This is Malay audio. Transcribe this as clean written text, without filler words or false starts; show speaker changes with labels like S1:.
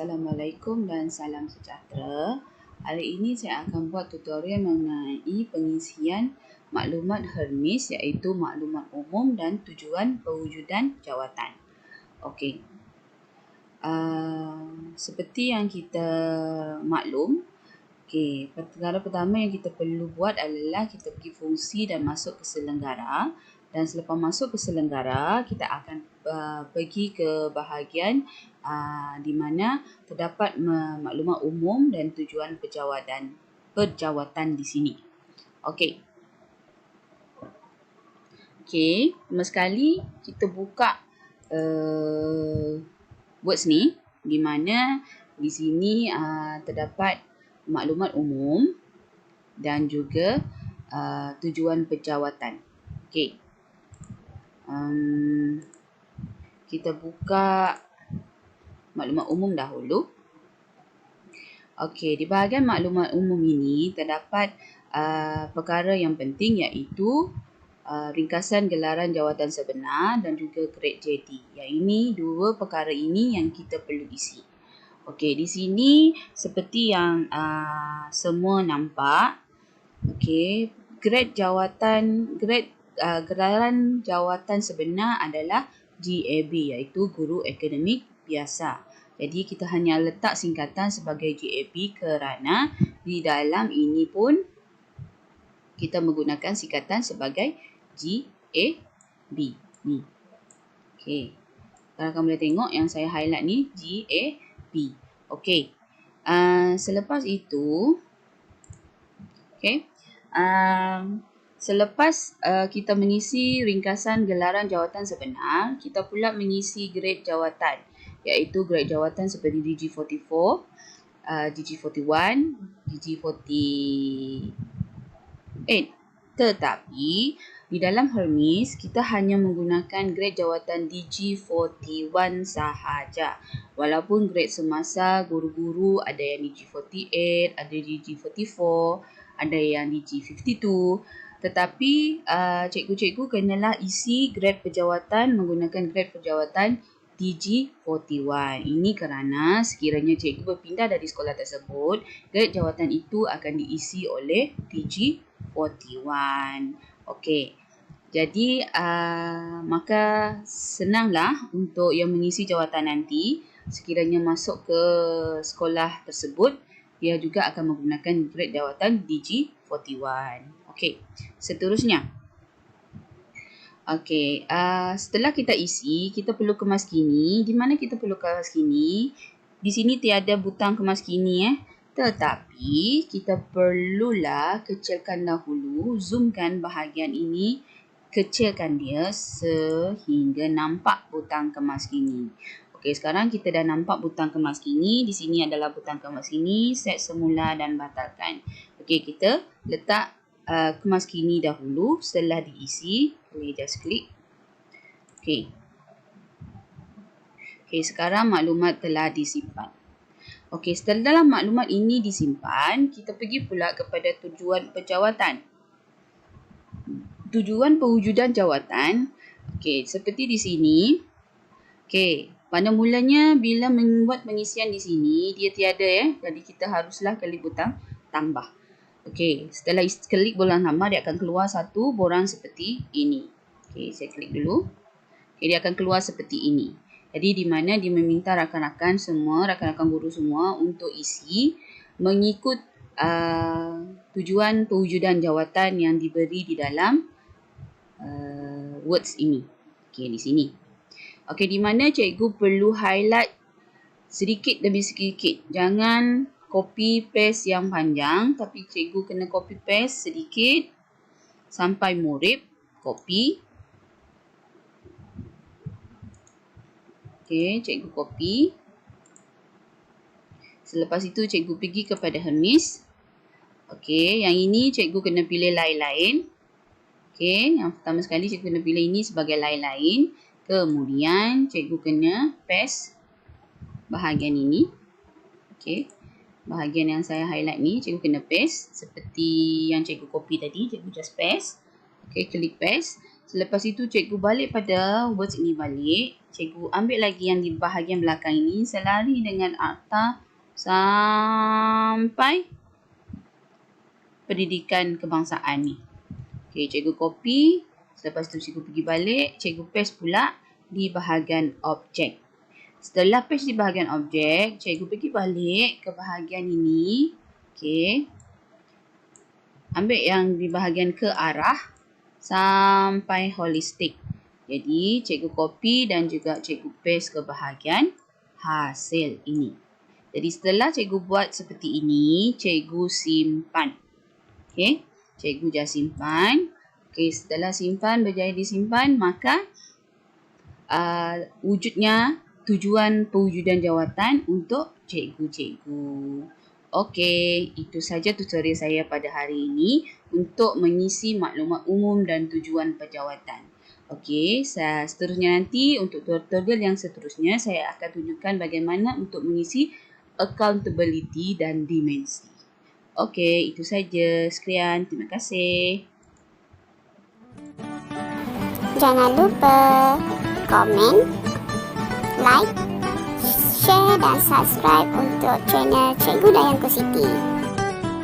S1: Assalamualaikum dan salam sejahtera. Hari ini saya akan buat tutorial mengenai pengisian maklumat Hrmis, iaitu maklumat umum dan tujuan perwujudan jawatan. Okey. Seperti yang kita maklum, perkara pertama yang kita perlu buat adalah kita pergi fungsi dan masuk ke selenggara. Dan selepas masuk ke selenggara, kita akan pergi ke bahagian di mana terdapat maklumat umum dan tujuan perjawatan di sini. Okey. Pertama sekali kita buka words ni, di mana di sini terdapat maklumat umum dan juga tujuan perjawatan. Okey. Kita buka maklumat umum dahulu. Okey, di bahagian maklumat umum ini terdapat perkara yang penting, iaitu ringkasan gelaran jawatan sebenar dan juga grade JD. Yang ini, dua perkara ini yang kita perlu isi. Okey, di sini seperti yang semua nampak, okey, gelaran jawatan sebenar adalah GAB, iaitu guru akademik biasa. Jadi kita hanya letak singkatan sebagai GAB kerana di dalam ini pun kita menggunakan singkatan sebagai GAB ni. Okey. Kalau kamu boleh tengok yang saya highlight ni GAB. Okey. Selepas itu, okey. Selepas kita mengisi ringkasan gelaran jawatan sebenar, kita pula mengisi grade jawatan, iaitu grade jawatan seperti DG44, DG41, DG48. Tetapi di dalam Hrmis kita hanya menggunakan grade jawatan DG41 sahaja. Walaupun grade semasa guru-guru ada yang DG48, ada DG44, ada yang DG52. Tetapi cikgu-cikgu kenalah isi grade perjawatan menggunakan grade perjawatan DG41. Ini kerana sekiranya cikgu berpindah dari sekolah tersebut, grade jawatan itu akan diisi oleh DG41. Okey. Jadi maka senanglah untuk yang mengisi jawatan nanti. Sekiranya masuk ke sekolah tersebut, dia juga akan menggunakan grade jawatan DG41. Okey, seterusnya. Okey, setelah kita isi, kita perlu kemaskini. Di mana kita perlu kemaskini? Di sini tiada butang kemaskini. Tetapi kita perlulah kecilkan dahulu, zoomkan bahagian ini, kecilkan dia sehingga nampak butang kemaskini. Okey, sekarang kita dah nampak butang kemaskini. Di sini adalah butang kemaskini, set semula dan batalkan. Okey, kita letak kemaskini dahulu. Setelah diisi, boleh just klik. Okey. Okey, sekarang maklumat telah disimpan. Okey, setelah maklumat ini disimpan, kita pergi pula kepada tujuan perjawatan. Tujuan perwujudan jawatan. Okey, seperti di sini. Okey, pada mulanya bila membuat pengisian di sini, dia tiada jadi kita haruslah klik butang tambah. Okey, setelah klik butang tambah, dia akan keluar satu borang seperti ini. Okey, saya klik dulu. Okey, dia akan keluar seperti ini. Jadi di mana dia meminta rakan-rakan guru semua untuk isi mengikut tujuan perwujudan jawatan yang diberi di dalam words ini. Okey, di sini. Okey, di mana cikgu perlu highlight sedikit demi sedikit. Jangan copy paste yang panjang, tapi cikgu kena copy paste sedikit sampai murid. Copy. Okey, cikgu copy. Selepas itu cikgu pergi kepada Hrmis. Okey, yang ini cikgu kena pilih lain-lain. Okey, yang pertama sekali cikgu kena pilih ini sebagai lain-lain. Kemudian cikgu kena paste bahagian ini. Okey. Bahagian yang saya highlight ni, cikgu kena paste seperti yang cikgu copy tadi. Cikgu just paste. Okey, klik paste. Selepas itu cikgu balik pada words ini balik. Cikgu ambil lagi yang di bahagian belakang ini. Selari dengan akta sampai pendidikan kebangsaan ni. Okey, cikgu copy. Selepas tu cikgu pergi balik. Cikgu paste pula di bahagian objek. Setelah paste di bahagian objek, cikgu pergi balik ke bahagian ini. Okey. Ambil yang di bahagian ke arah sampai holistik. Jadi, cikgu copy dan juga cikgu paste ke bahagian hasil ini. Jadi, setelah cikgu buat seperti ini, cikgu simpan. Okey, cikgu just simpan. Okey, setelah simpan, berjaya disimpan, maka wujudnya tujuan perwujudan jawatan untuk cikgu-cikgu. Okey, itu saja tutorial saya pada hari ini untuk mengisi maklumat umum dan tujuan perjawatan. Okey, seterusnya nanti untuk tutorial yang seterusnya saya akan tunjukkan bagaimana untuk mengisi accountability dan dimensi. Okey, itu saja. Sekian, terima kasih.
S2: Jangan lupa komen, like, share dan subscribe untuk channel Cikgu Dayangku Siti.